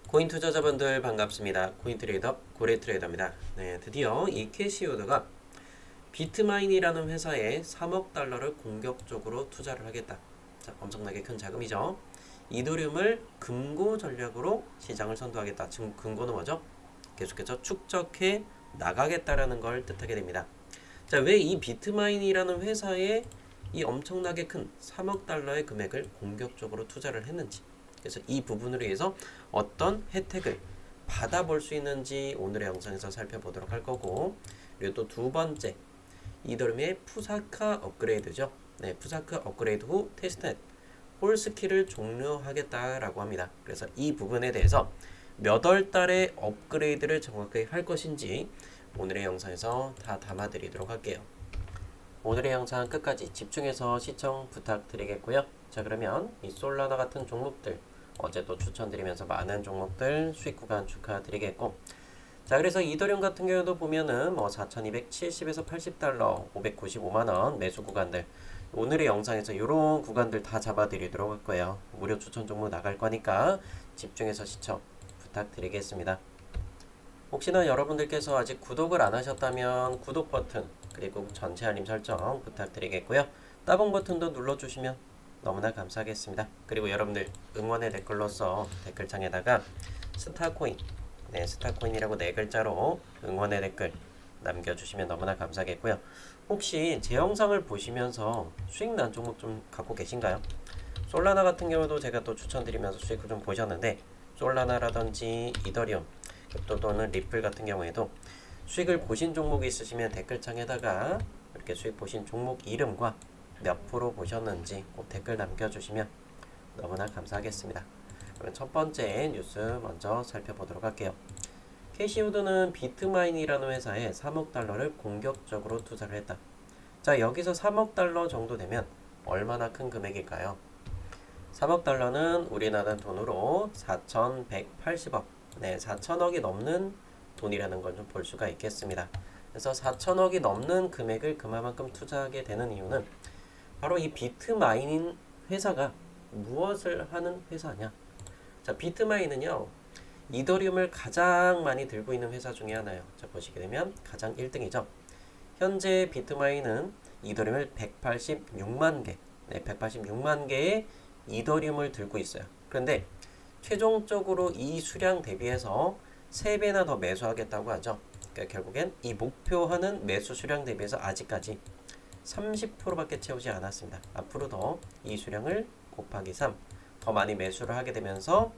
코인 투자자분들 반갑습니다. 코인 트레이더 고래 트레이더입니다. 네, 드디어 이 캐시우드가 비트마인이라는 회사에 3억 달러를 공격적으로 투자를 하겠다. 자, 엄청나게 큰 자금이죠. 이더리움을 금고 전략으로 시장을 선도하겠다. 지금 금고는 뭐죠? 계속해서 축적해 나가겠다라는 걸 뜻하게 됩니다. 자, 왜 이 비트마인이라는 회사에 이 엄청나게 큰 3억 달러의 금액을 공격적으로 투자를 했는지, 그래서 이 부분을 위해서 어떤 혜택을 받아볼 수 있는지 오늘의 영상에서 살펴보도록 할 거고, 그리고 또 두 번째, 이더리움의 푸사카 업그레이드죠. 네, 푸사카 업그레이드 후 테스트넷 홀스키를 종료하겠다라고 합니다. 그래서 이 부분에 대해서 몇 월 달에 업그레이드를 정확하게 할 것인지 오늘의 영상에서 다 담아드리도록 할게요. 오늘의 영상 끝까지 집중해서 시청 부탁드리겠고요. 자, 그러면 이 솔라나 같은 종목들 어제 또 추천드리면서 많은 종목들 수익 구간 축하드리겠고, 자, 그래서 이더리움 같은 경우도 보면은 뭐 4,270에서 80달러 595만원 매수 구간들, 오늘의 영상에서 이런 구간들 다 잡아드리도록 할 거예요. 무료 추천 종목 나갈 거니까 집중해서 시청 부탁드리겠습니다. 혹시나 여러분들께서 아직 구독을 안 하셨다면 구독 버튼 그리고 전체 알림 설정 부탁드리겠고요. 따봉 버튼도 눌러주시면 너무나 감사하겠습니다. 그리고 여러분들 응원의 댓글로서 댓글창에다가 스타코인, 네, 스타코인이라고 네 글자로 응원의 댓글 남겨주시면 너무나 감사하겠고요. 혹시 제 영상을 보시면서 수익 난 종목 좀 갖고 계신가요? 솔라나 같은 경우도 제가 또 추천드리면서 수익을 좀 보셨는데, 솔라나라든지 이더리움 또는 리플 같은 경우에도 수익을 보신 종목이 있으시면 댓글창에다가 이렇게 수익 보신 종목 이름과 몇 프로 보셨는지 꼭 댓글 남겨주시면 너무나 감사하겠습니다. 그럼 첫 번째 뉴스 먼저 살펴보도록 할게요. 캐시우드는 비트마인이라는 회사에 3억 달러를 공격적으로 투자를 했다. 자, 여기서 3억 달러 정도 되면 얼마나 큰 금액일까요? 3억 달러는 우리나라 돈으로 4,180억, 네, 4천억이 넘는 돈이라는 걸 좀 볼 수가 있겠습니다. 그래서 4천억이 넘는 금액을 그만큼 투자하게 되는 이유는 바로 이 비트마인 회사가 무엇을 하는 회사냐? 자, 비트마인은요, 이더리움을 가장 많이 들고 있는 회사 중에 하나예요. 자, 보시게 되면 가장 1등이죠. 현재 비트마인은 이더리움을 186만 개, 네, 186만 개의 이더리움을 들고 있어요. 그런데 최종적으로 이 수량 대비해서 3배나 더 매수하겠다고 하죠. 그러니까 결국엔 이 목표하는 매수 수량 대비해서 아직까지 30%밖에 채우지 않았습니다. 앞으로 더 이 수량을 곱하기 3, 더 많이 매수를 하게 되면서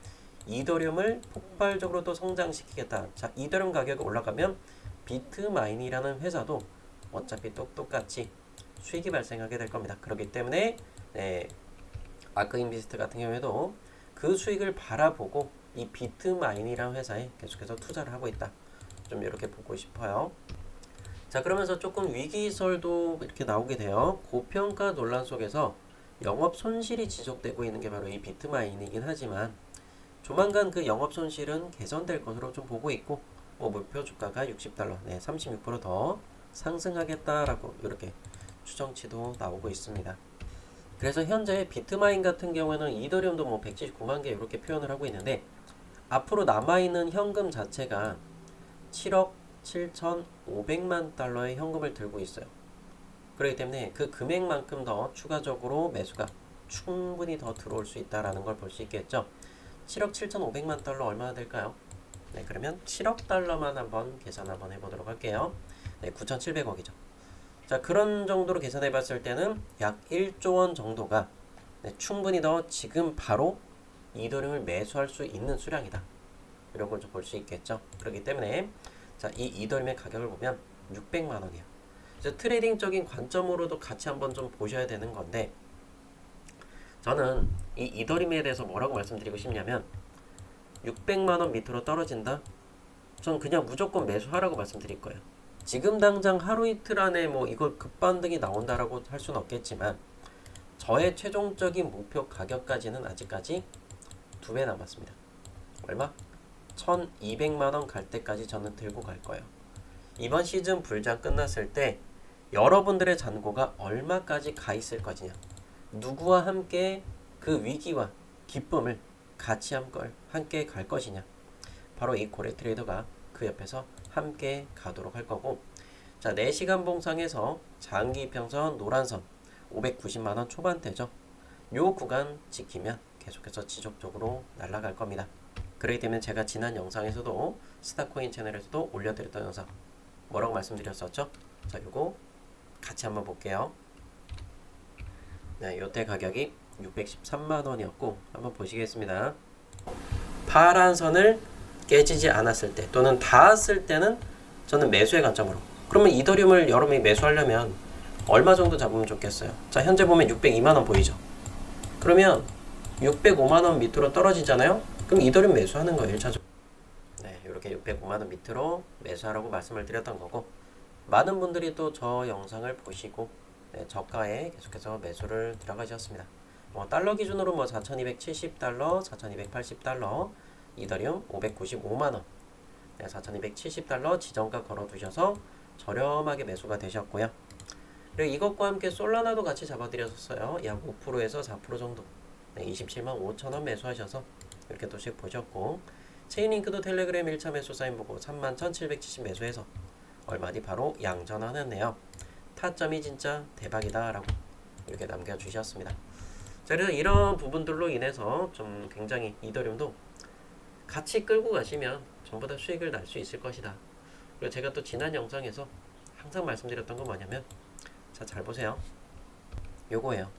이더리움을 폭발적으로 또 성장시키겠다. 자, 이더리움 가격이 올라가면 비트마인이라는 회사도 어차피 똑같이 수익이 발생하게 될 겁니다. 그렇기 때문에 네, 아크인비스트 같은 경우에도 그 수익을 바라보고 이 비트마인이라는 회사에 계속해서 투자를 하고 있다. 좀 이렇게 보고 싶어요. 자, 그러면서 조금 위기설도 이렇게 나오게 돼요. 고평가 논란 속에서 영업 손실이 지속되고 있는 게 바로 이 비트마인이긴 하지만 조만간 그 영업 손실은 개선될 것으로 좀 보고 있고, 목표 주가가 60달러, 네, 36%더 상승하겠다라고 이렇게 추정치도 나오고 있습니다. 그래서 현재 비트마인 같은 경우에는 이더리움도 뭐 179만 개 이렇게 표현을 하고 있는데, 앞으로 남아있는 현금 자체가 7억 7,500만 달러의 현금을 들고 있어요. 그렇기 때문에 그 금액만큼 더 추가적으로 매수가 충분히 더 들어올 수 있다는 걸 볼 수 있겠죠. 7억 7,500만 달러 얼마나 될까요? 네, 그러면 7억 달러만 한번 계산 한번 해보도록 할게요. 네, 9,700억이죠. 자, 그런 정도로 계산해 봤을 때는 약 1조 원 정도가 네, 충분히 더 지금 바로 이더리움을 매수할 수 있는 수량이다. 이런 걸 좀 볼 수 있겠죠. 그렇기 때문에 자, 이 이더리움의 가격을 보면 600만 원이야. 그래서 트레이딩적인 관점으로도 같이 한번 좀 보셔야 되는 건데, 저는 이 이더리움에 대해서 뭐라고 말씀드리고 싶냐면 600만 원 밑으로 떨어진다? 전 그냥 무조건 매수하라고 말씀드릴 거예요. 지금 당장 하루 이틀 안에 뭐 이걸 급반등이 나온다라고 할 수는 없겠지만 저의 최종적인 목표 가격까지는 아직까지 2배 남았습니다. 얼마? 1200만 원 갈 때까지 저는 들고 갈 거예요. 이번 시즌 불장 끝났을 때 여러분들의 잔고가 얼마까지 가 있을 것이냐, 누구와 함께 그 위기와 기쁨을 같이 함께 갈 것이냐, 바로 이 고래 트레이더가 그 옆에서 함께 가도록 할 거고, 자 4시간 봉상에서 장기 이평선 노란선 590만원 초반대죠. 요 구간 지키면 계속해서 지속적으로 날아갈 겁니다. 그렇기 때문에 제가 지난 영상에서도 스타코인 채널에서도 올려드렸던 영상 뭐라고 말씀드렸었죠? 자 요거 같이 한번 볼게요. 네, 요때 가격이 613만원이었고 한번 보시겠습니다. 파란 선을 깨지지 않았을 때 또는 닿았을 때는 저는 매수의 관점으로, 그러면 이더리움을 여러분이 매수하려면 얼마 정도 잡으면 좋겠어요? 자 현재 보면 602만원 보이죠? 그러면 605만원 밑으로 떨어지잖아요? 그럼 이더리움 매수하는 거예요 1차적으로. 네, 이렇게 605만원 밑으로 매수하라고 말씀을 드렸던 거고, 많은 분들이 또 저 영상을 보시고 네, 저가에 계속해서 매수를 들어가셨습니다. 달러 기준으로 4,270달러, 4,280달러, 이더리움 595만원, 네, 4,270달러 지정가 걸어두셔서 저렴하게 매수가 되셨고요. 그리고 이것과 함께 솔라나도 같이 잡아드렸었어요. 약 5%에서 4% 정도, 네, 27만 5천원 매수하셔서 이렇게 또씩 보셨고, 체인링크도 텔레그램 1차 매수 사인 보고 31,770 매수해서 얼마 뒤 바로 양전환했네요. 타점이 진짜 대박이다 라고 이렇게 남겨주셨습니다. 자, 그래서 이런 부분들로 인해서 좀 굉장히 이더리움도 같이 끌고 가시면 전부 다 수익을 날 수 있을 것이다. 그리고 제가 또 지난 영상에서 항상 말씀드렸던 건 뭐냐면, 자 잘 보세요. 요거예요.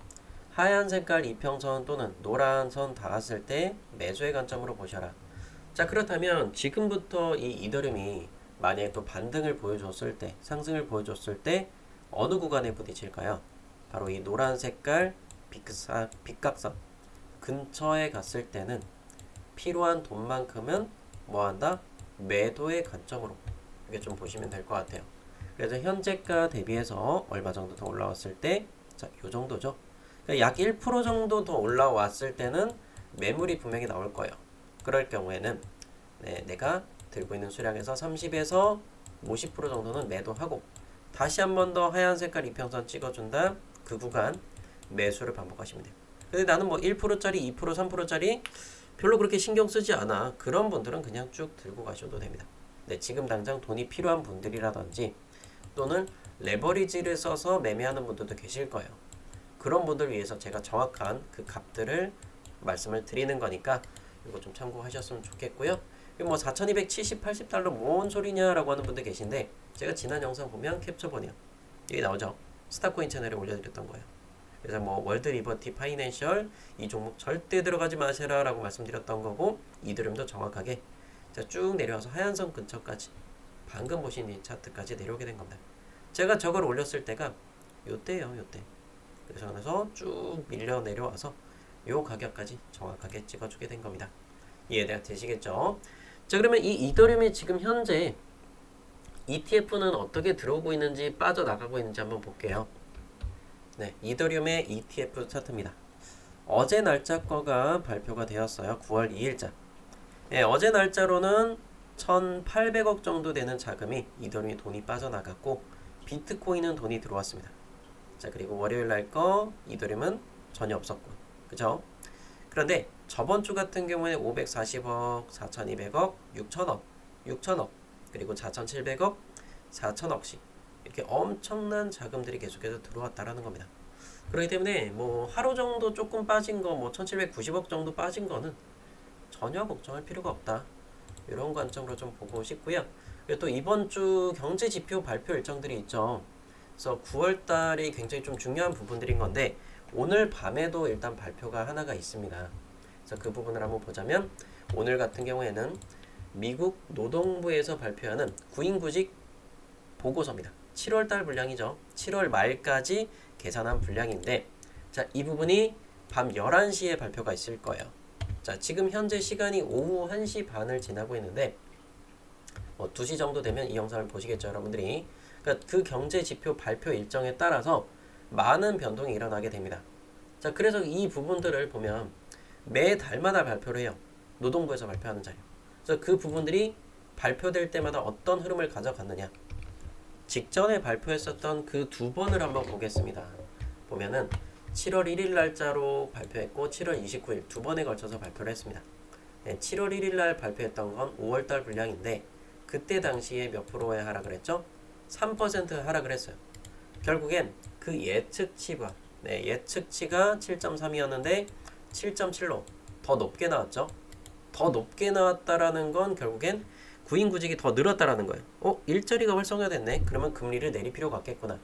하얀 색깔 이평선 또는 노란 선 닿았을 때 매수의 관점으로 보셔라. 자 그렇다면 지금부터 이 이더리움이 만약에 또 반등을 보여줬을 때, 상승을 보여줬을 때 어느 구간에 부딪힐까요? 바로 이 노란 색깔 빗각선 근처에 갔을 때는 필요한 돈만큼은 뭐한다? 매도의 관점으로 이렇게 좀 보시면 될 것 같아요. 그래서 현재가 대비해서 얼마 정도 더 올라왔을 때, 자, 요 정도죠. 그러니까 약 1% 정도 더 올라왔을 때는 매물이 분명히 나올 거예요. 그럴 경우에는 네, 내가 들고 있는 수량에서 30에서 50% 정도는 매도하고 다시 한 번 더 하얀 색깔 이평선 찍어준다. 그 구간 매수를 반복하시면 돼요. 근데 나는 1%짜리, 2%, 3%짜리 별로 그렇게 신경 쓰지 않아. 그런 분들은 그냥 쭉 들고 가셔도 됩니다. 네, 지금 당장 돈이 필요한 분들이라든지 또는 레버리지를 써서 매매하는 분들도 계실 거예요. 그런 분들 위해서 제가 정확한 그 값들을 말씀을 드리는 거니까 이거 좀 참고하셨으면 좋겠고요. 4,270, 80달러 뭔 소리냐라고 하는 분들 계신데, 제가 지난 영상 보면 캡처본이요. 여기 나오죠. 스타코인 채널에 올려드렸던 거예요. 그래서 월드 리버티 파이낸셜 이 종목 절대 들어가지 마세라 라고 말씀드렸던 거고, 이더리움도 정확하게 자, 쭉 내려와서 하얀선 근처까지 방금 보신 이 차트까지 내려오게 된 겁니다. 제가 저걸 올렸을 때가 요때예요, 요때. 그래서 쭉 밀려 내려와서 요 가격까지 정확하게 찍어주게 된 겁니다. 이해가 되시겠죠? 자, 그러면 이 이더리움이 지금 현재 ETF는 어떻게 들어오고 있는지 빠져나가고 있는지 한번 볼게요. 네, 이더리움의 ETF 차트입니다. 어제 날짜 거가 발표가 되었어요. 9월 2일자. 네, 어제 날짜로는 1,800억 정도 되는 자금이 이더리움이 돈이 빠져나갔고, 비트코인은 돈이 들어왔습니다. 자, 그리고 월요일 날 거 이더리움은 전혀 없었고, 그죠? 그런데 저번 주 같은 경우에 540억, 4,200억, 6천억, 그리고 4,700억, 4천억씩 이렇게 엄청난 자금들이 계속해서 들어왔다라는 겁니다. 그렇기 때문에 하루 정도 조금 빠진 거, 1,790억 정도 빠진 거는 전혀 걱정할 필요가 없다. 이런 관점으로 좀 보고 싶고요. 그리고 또 이번 주 경제 지표 발표 일정들이 있죠. 그래서 9월 달이 굉장히 좀 중요한 부분들인 건데, 오늘 밤에도 일단 발표가 하나가 있습니다. 그래서 그 부분을 한번 보자면, 오늘 같은 경우에는 미국 노동부에서 발표하는 구인구직 보고서입니다. 7월 달 분량이죠. 7월 말까지 계산한 분량인데, 자, 이 부분이 밤 11시에 발표가 있을 거예요. 자, 지금 현재 시간이 오후 1시 반을 지나고 있는데 2시 정도 되면 이 영상을 보시겠죠, 여러분들이. 그러니까 그 경제 지표 발표 일정에 따라서 많은 변동이 일어나게 됩니다. 자, 그래서 이 부분들을 보면 매 달마다 발표를 해요. 노동부에서 발표하는 자료. 그래서 그 부분들이 발표될 때마다 어떤 흐름을 가져갔느냐. 직전에 발표했었던 그 두 번을 한번 보겠습니다. 보면은 7월 1일 날짜로 발표했고 7월 29일 두 번에 걸쳐서 발표를 했습니다. 7월 1일 날 발표했던 건 5월 달 분량인데 그때 당시에 몇 프로의 하락을 했죠? 3% 하락을 했어요. 결국엔 그 예측치가 예측치가 7.3이었는데 7.7로 더 높게 나왔죠. 더 높게 나왔다라는 건 결국엔 구인구직이 더 늘었다라는 거예요. 일자리가 활성화됐네. 그러면 금리를 내릴 필요가 없겠구나.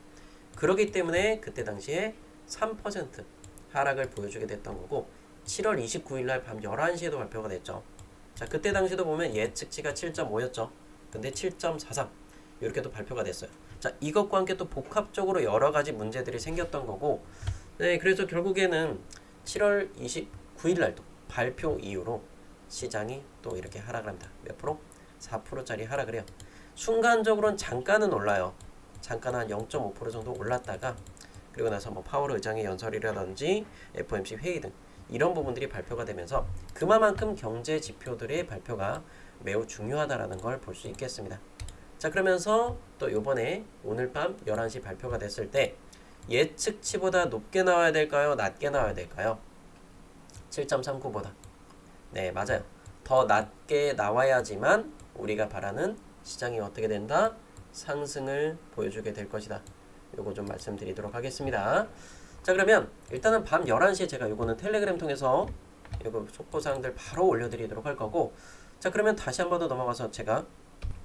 그러기 때문에 그때 당시에 3% 하락을 보여주게 됐던 거고 7월 29일 날 밤 11시에도 발표가 됐죠. 자, 그때 당시도 보면 예측치가 7.5였죠. 근데 7.43 이렇게도 발표가 됐어요. 자, 이것과 함께 또 복합적으로 여러 가지 문제들이 생겼던 거고 그래서 결국에는 7월 29일 날도 발표 이후로 시장이 또 이렇게 하락을 합니다. 몇 프로? 4%짜리 하락을 해요. 순간적으로는 잠깐은 올라요. 잠깐 한 0.5% 정도 올랐다가 그리고 나서 뭐 파월 의장의 연설이라든지 FOMC 회의 등 이런 부분들이 발표가 되면서 그만큼 경제 지표들의 발표가 매우 중요하다라는 걸 볼 수 있겠습니다. 자, 그러면서 또 요번에 오늘 밤 11시 발표가 됐을 때 예측치보다 높게 나와야 될까요? 낮게 나와야 될까요? 7.39보다. 네, 맞아요. 더 낮게 나와야지만 우리가 바라는 시장이 어떻게 된다? 상승을 보여주게 될 것이다. 요거 좀 말씀드리도록 하겠습니다. 자, 그러면 일단은 밤 11시에 제가 요거는 텔레그램 통해서 요거 속보사항들 바로 올려드리도록 할 거고, 자, 그러면 다시 한 번 더 넘어가서 제가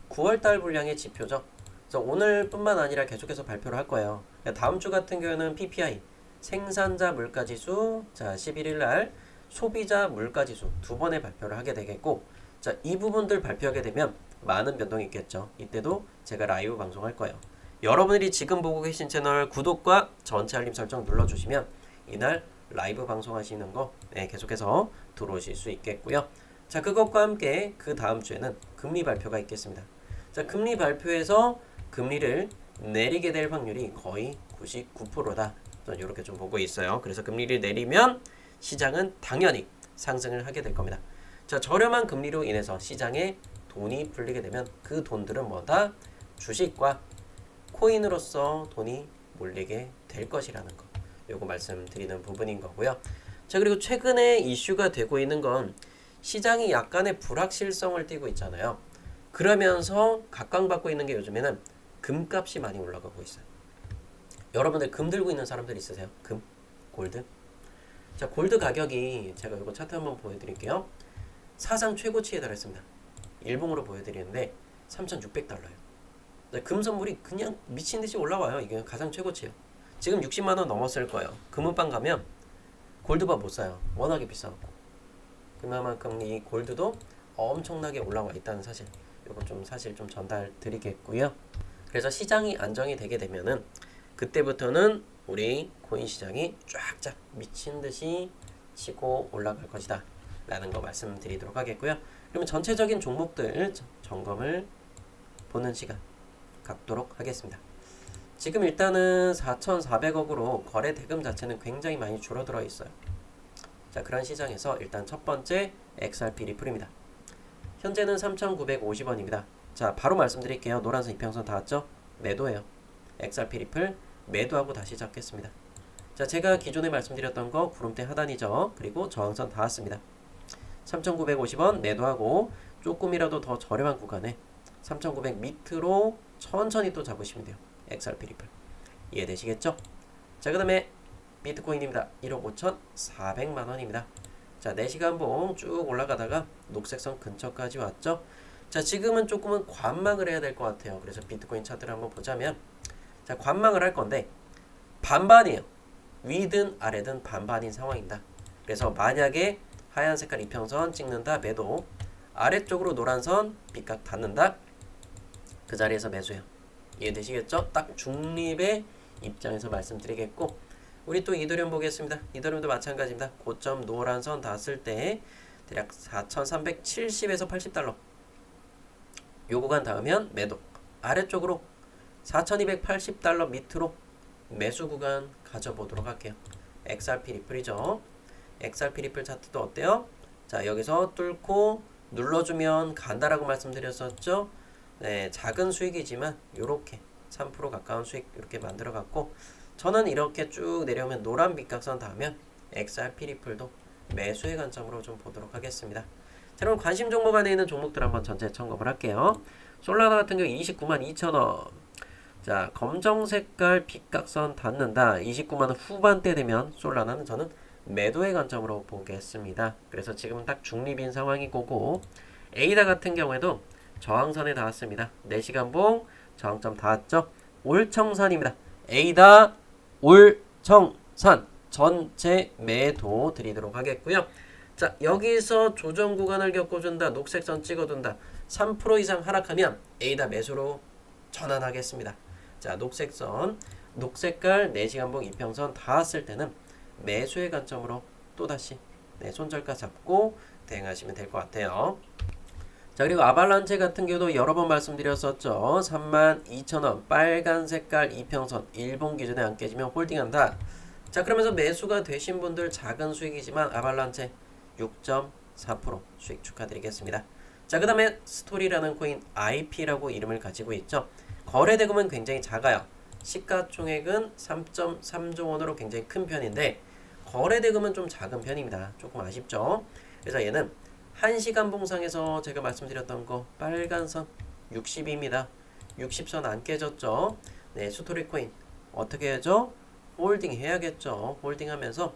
9월달 분량의 지표죠. 그래서 오늘뿐만 아니라 계속해서 발표를 할 거예요. 다음 주 같은 경우는 PPI 생산자 물가지수, 자 11일 날 소비자 물가지수 두 번의 발표를 하게 되겠고, 자, 이 부분들 발표하게 되면 많은 변동이 있겠죠. 이때도 제가 라이브 방송할 거예요. 여러분들이 지금 보고 계신 채널 구독과 전체 알림 설정 눌러주시면 이날 라이브 방송하시는 거 계속해서 들어오실 수 있겠고요. 자, 그것과 함께 그 다음 주에는 금리 발표가 있겠습니다. 자, 금리 발표에서 금리를 내리게 될 확률이 거의 99%다. 저는 이렇게 좀 보고 있어요. 그래서 금리를 내리면 시장은 당연히 상승을 하게 될 겁니다. 자, 저렴한 금리로 인해서 시장에 돈이 풀리게 되면 그 돈들은 뭐다? 주식과 코인으로서 돈이 몰리게 될 것이라는 거. 요거 말씀드리는 부분인 거고요. 자, 그리고 최근에 이슈가 되고 있는 건 시장이 약간의 불확실성을 띠고 있잖아요. 그러면서 각광받고 있는 게 요즘에는 금값이 많이 올라가고 있어요. 여러분들 금 들고 있는 사람들 있으세요? 금? 골드? 자, 골드 가격이 제가 이거 차트 한번 보여드릴게요. 사상 최고치에 달했습니다. 일봉으로 보여드리는데 3,600달러예요. 금 선물이 그냥 미친듯이 올라와요. 이게 가장 최고치예요. 지금 60만원 넘었을 거예요. 금은방 가면 골드바 못 사요. 워낙에 비싸갖고. 그만큼 이 골드도 엄청나게 올라와 있다는 사실, 이거 좀 사실 좀 전달 드리겠고요. 그래서 시장이 안정이 되게 되면은 그때부터는 우리 코인 시장이 쫙쫙 미친듯이 치고 올라갈 것이다 라는 거 말씀드리도록 하겠고요. 그러면 전체적인 종목들 점검을 보는 시간 갖도록 하겠습니다. 지금 일단은 4,400억으로 거래 대금 자체는 굉장히 많이 줄어들어 있어요. 자, 그런 시장에서 일단 첫 번째 XRP 리플입니다. 현재는 3,950원입니다. 자, 바로 말씀드릴게요. 노란색 이평선 닿았죠? 매도예요. XRP 리플 매도하고 다시 잡겠습니다. 자, 제가 기존에 말씀드렸던 거 구름대 하단이죠. 그리고 저항선 닿았습니다. 3,950원 매도하고 조금이라도 더 저렴한 구간에 3,900 밑으로 천천히 또 잡으시면 돼요. XRP 리플 이해되시겠죠? 자, 그 다음에 비트코인입니다. 1억 5,400만원입니다. 자, 4시간 봉 쭉 올라가다가 녹색선 근처까지 왔죠. 자, 지금은 조금은 관망을 해야 될 것 같아요. 그래서 비트코인 차트를 한번 보자면, 자, 관망을 할 건데 반반이에요. 위든 아래든 반반인 상황입니다. 그래서 만약에 하얀 색깔 이평선 찍는다 매도, 아래쪽으로 노란선 빗각 닿는다 그 자리에서 매수해요. 이해되시겠죠? 딱 중립의 입장에서 말씀드리겠고, 우리 또 이더리움 보겠습니다. 이더리움도 마찬가지입니다. 고점 노란선 닿았을 때 대략 4,370에서 80달러 요 구간 닿으면 매도, 아래쪽으로 4,280달러 밑으로 매수 구간 가져보도록 할게요. XRP 리플이죠. XRP 리플 차트도 어때요? 자, 여기서 뚫고 눌러주면 간다라고 말씀드렸었죠. 네, 작은 수익이지만 요렇게 3% 가까운 수익 이렇게 만들어 갖고, 저는 이렇게 쭉 내려오면 노란 빗각선 닿으면 XRP 리플도 매수의 관점으로 좀 보도록 하겠습니다. 그럼 관심 종목 안에 있는 종목들 한번 전체 점검을 할게요. 솔라나 같은 경우 29만 2천원. 자, 검정 색깔 빗각선 닿는다. 29만원 후반대 되면 솔라나는 저는 매도의 관점으로 보겠습니다. 그래서 지금은 딱 중립인 상황이고, 에이다 같은 경우에도 저항선에 닿았습니다. 4시간봉 저항점 닿았죠. 올청산입니다. 에이다 올청산 전체 매도 드리도록 하겠고요. 자, 여기서 조정 구간을 겪어준다. 녹색선 찍어둔다. 3% 이상 하락하면 에이다 매수로 전환하겠습니다. 자, 녹색선, 녹색깔 4시간봉 이평선 닿았을 때는 매수의 관점으로 또다시 손절가 잡고 대응하시면 될 것 같아요. 자, 그리고 아발란체 같은 경우도 여러 번 말씀드렸었죠. 32,000원 빨간 색깔 이평선 일본 기준에 안 깨지면 홀딩한다. 자, 그러면서 매수가 되신 분들 작은 수익이지만 아발란체 6.4% 수익 축하드리겠습니다. 자, 그 다음에 스토리라는 코인 IP라고 이름을 가지고 있죠. 거래 대금은 굉장히 작아요. 시가총액은 3.3조 원으로 굉장히 큰 편인데 거래 대금은 좀 작은 편입니다. 조금 아쉽죠. 그래서 얘는 1시간 봉상에서 제가 말씀드렸던 거 빨간 선 60입니다. 60선 안 깨졌죠. 네, 스토리 코인 어떻게 해야죠? 홀딩 해야겠죠. 홀딩 하면서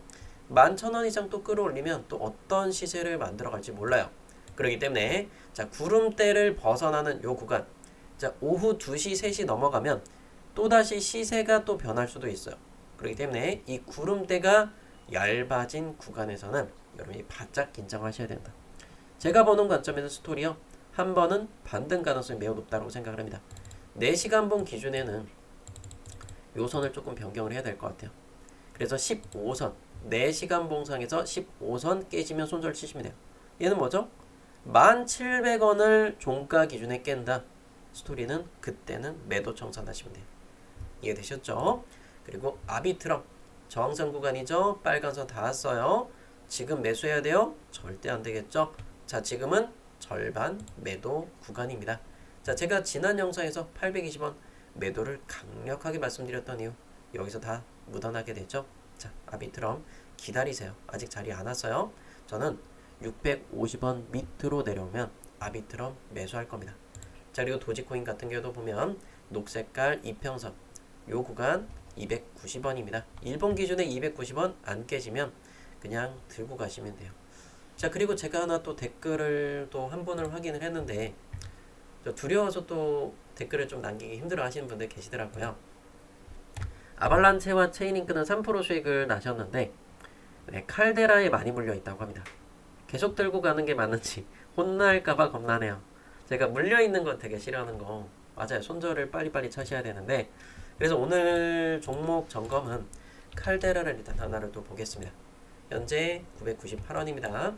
11,000원 이상 또 끌어올리면 또 어떤 시세를 만들어갈지 몰라요. 그렇기 때문에 자, 구름대를 벗어나는 요 구간, 자, 오후 2시, 3시 넘어가면 또다시 시세가 또 변할 수도 있어요. 그렇기 때문에 이 구름대가 얇아진 구간에서는 여러분이 바짝 긴장하셔야 된다. 제가 보는 관점에서 스토리요, 한 번은 반등 가능성이 매우 높다고 생각을 합니다. 4시간봉 기준에는 요 선을 조금 변경을 해야 될 것 같아요. 그래서 15선, 4시간 봉상에서 15선 깨지면 손절 치시면 돼요. 얘는 뭐죠? 1,700원을 종가 기준에 깬다. 스토리는 그때는 매도 청산하시면 돼요. 이해되셨죠? 그리고 아비트럼 저항선 구간이죠. 빨간선 닿았어요. 지금 매수해야 돼요? 절대 안 되겠죠? 자, 지금은 절반 매도 구간입니다. 자, 제가 지난 영상에서 820원 매도를 강력하게 말씀드렸던 이유 여기서 다 묻어나게 되죠. 자, 아비트럼 기다리세요. 아직 자리 안 왔어요. 저는 650원 밑으로 내려오면 아비트럼 매수할 겁니다. 자, 그리고 도지코인 같은 경우도 보면 녹색깔 이평선 요 구간 290원입니다. 일본 기준에 290원 안 깨지면 그냥 들고 가시면 돼요. 자, 그리고 제가 하나 또 댓글을 또 한 분을 확인을 했는데 두려워서 또 댓글을 좀 남기기 힘들어 하시는 분들 계시더라고요. 아발란체와 체인링크는 3% 수익을 나셨는데 네, 칼데라에 많이 물려 있다고 합니다. 계속 들고 가는 게 맞는지 혼날까봐 겁나네요. 제가 물려 있는 거 되게 싫어하는 거 맞아요. 손절을 빨리빨리 차셔야 되는데 그래서 오늘 종목 점검은 칼데라를 일단 하나를 또 보겠습니다. 현재 998원입니다.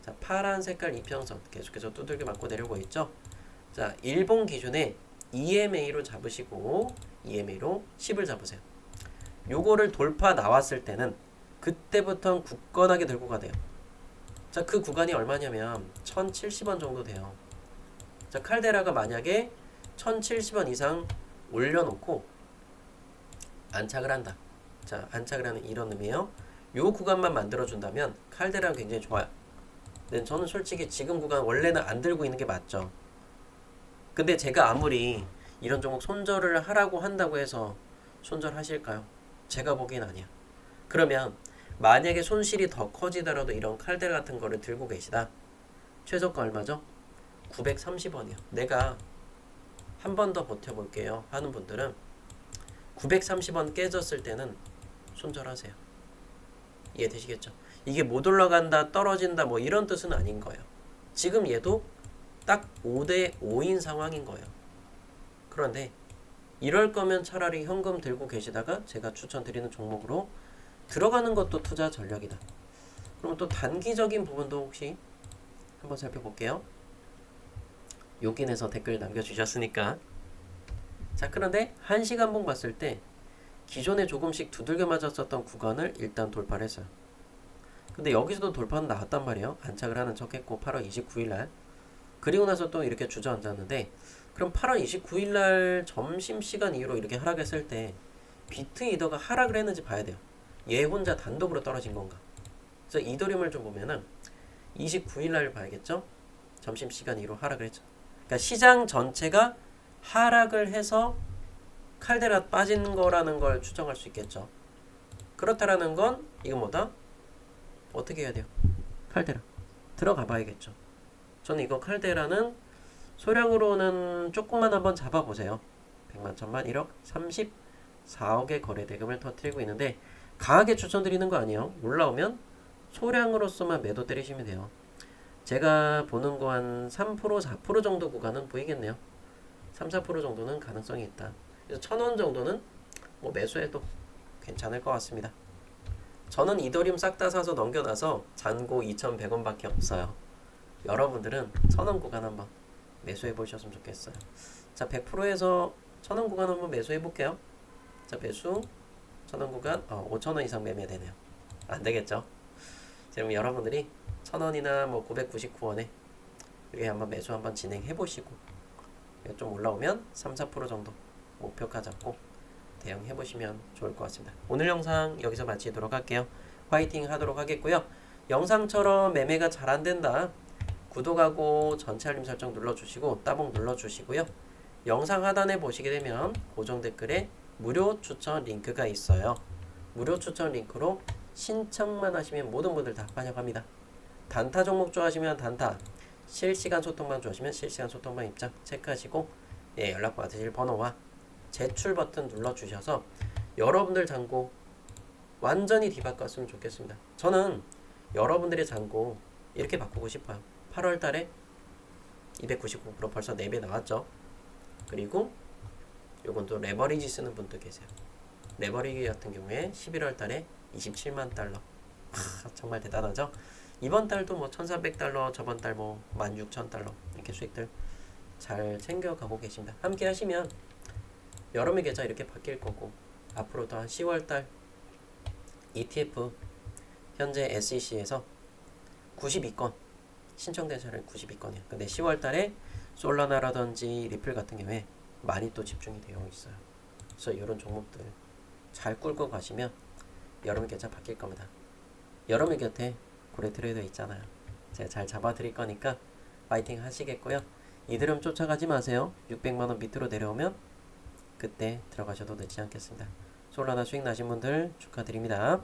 자, 파란 색깔 이평선 계속해서 두들겨 맞고 내려오고 있죠. 자, 일본 기준에 EMA로 잡으시고 EMA로 10을 잡으세요. 요거를 돌파 나왔을 때는 그때부터는 굳건하게 들고 가대요. 자, 그 구간이 얼마냐면 1,070원 정도 돼요. 자, 칼데라가 만약에 1,070원 이상 올려놓고 안착을 한다. 자, 안착을 하는 이런 의미예요. 요 구간만 만들어준다면 칼데라는 굉장히 좋아요. 근데 저는 솔직히 지금 구간 원래는 안 들고 있는 게 맞죠. 근데 제가 아무리 이런 종목 손절을 하라고 한다고 해서 손절하실까요? 제가 보기엔 아니야. 그러면 만약에 손실이 더 커지더라도 이런 칼데라 같은 거를 들고 계시다. 최저가 얼마죠? 930원이요. 내가 한 번 더 버텨볼게요 하는 분들은 930원 깨졌을 때는 손절하세요. 이해되시겠죠? 이게 못 올라간다, 떨어진다 뭐 이런 뜻은 아닌 거예요. 지금 얘도 딱 5대 5인 상황인 거예요. 그런데 이럴 거면 차라리 현금 들고 계시다가 제가 추천드리는 종목으로 들어가는 것도 투자 전략이다. 그럼 또 단기적인 부분도 혹시 한번 살펴볼게요. 요긴해서 댓글 남겨주셨으니까. 자, 그런데 1시간봉 봤을 때 기존에 조금씩 두들겨 맞았었던 구간을 일단 돌파를 했어요. 근데 여기서도 돌파는 나왔단 말이에요. 안착을 하는 척 했고 8월 29일날 그리고 나서 또 이렇게 주저앉았는데 그럼 8월 29일날 점심시간 이후로 이렇게 하락했을 때 비트이더가 하락을 했는지 봐야 돼요. 얘 혼자 단독으로 떨어진 건가. 그래서 이더리움을 좀 보면은 29일 날 봐야겠죠? 점심시간 이후로 하락을 했죠. 그러니까 시장 전체가 하락을 해서 칼데라 빠진 거라는 걸 추정할 수 있겠죠. 그렇다라는 건 이건 뭐다? 어떻게 해야 돼요? 칼데라 들어가 봐야겠죠. 저는 이거 칼데라는 소량으로는 조금만 한번 잡아보세요. 100만, 1000만, 1억, 34억의 거래 대금을 터뜨리고 있는데 강하게 추천드리는 거 아니에요. 올라오면 소량으로서만 매도 때리시면 돼요. 제가 보는 거 한 3%, 4% 정도 구간은 보이겠네요. 3, 4% 정도는 가능성이 있다. 그래서 1000원 정도는 뭐 매수해도 괜찮을 것 같습니다. 저는 이더리움 싹 다 사서 넘겨놔서 잔고 2,100원밖에 없어요. 여러분들은 1000원 구간 한번 매수해 보셨으면 좋겠어요. 자, 100%에서 1000원 구간 한번 매수해 볼게요. 자, 매수 1000원 구간 5,000원 이상 매매되네요. 안 되겠죠? 그럼 여러분들이 1000원이나 뭐 999원에 이렇게 한번 매수 한번 진행해 보시고 좀 올라오면 3, 4% 정도 목표가 잡고 대응해 보시면 좋을 것 같습니다. 오늘 영상 여기서 마치도록 할게요. 화이팅 하도록 하겠고요. 영상처럼 매매가 잘 안 된다. 구독하고 전체 알림 설정 눌러주시고 따봉 눌러주시고요. 영상 하단에 보시게 되면 고정 댓글에 무료 추천 링크가 있어요. 무료 추천 링크로 신청만 하시면 모든 분들 다 환영합니다. 단타 종목 좋아하시면 단타, 실시간 소통만 좋아하시면 실시간 소통만 입장 체크하시고 연락 받으실 번호와 제출 버튼 눌러주셔서 여러분들 잔고 완전히 뒤바꿨으면 좋겠습니다. 저는 여러분들의 잔고 이렇게 바꾸고 싶어요. 8월 달에 299% 벌써 4배 나왔죠. 그리고 요건 또 레버리지 쓰는 분도 계세요. 레버리지 같은 경우에 11월 달에 27만 달러. 정말 대단하죠? 이번 달도 뭐 1,400달러, 저번 달 뭐 16,000달러 이렇게 수익들 잘 챙겨가고 계십니다. 함께 하시면 여름의 계좌 이렇게 바뀔 거고 앞으로도 한 10월 달 ETF 현재 SEC에서 92건 신청된 사례는 92건이에요. 근데 10월 달에 솔라나라든지 리플 같은 경우에 많이 또 집중이 되어 있어요. 그래서 이런 종목들 잘 끌고 가시면 여러분 계좌 바뀔 겁니다. 여러분 곁에 고래 트레이더 있잖아요. 제가 잘 잡아 드릴 거니까 파이팅 하시겠고요. 이드럼 쫓아가지 마세요. 600만원 밑으로 내려오면 그때 들어가셔도 늦지 않겠습니다. 솔라나 수익 나신 분들 축하드립니다.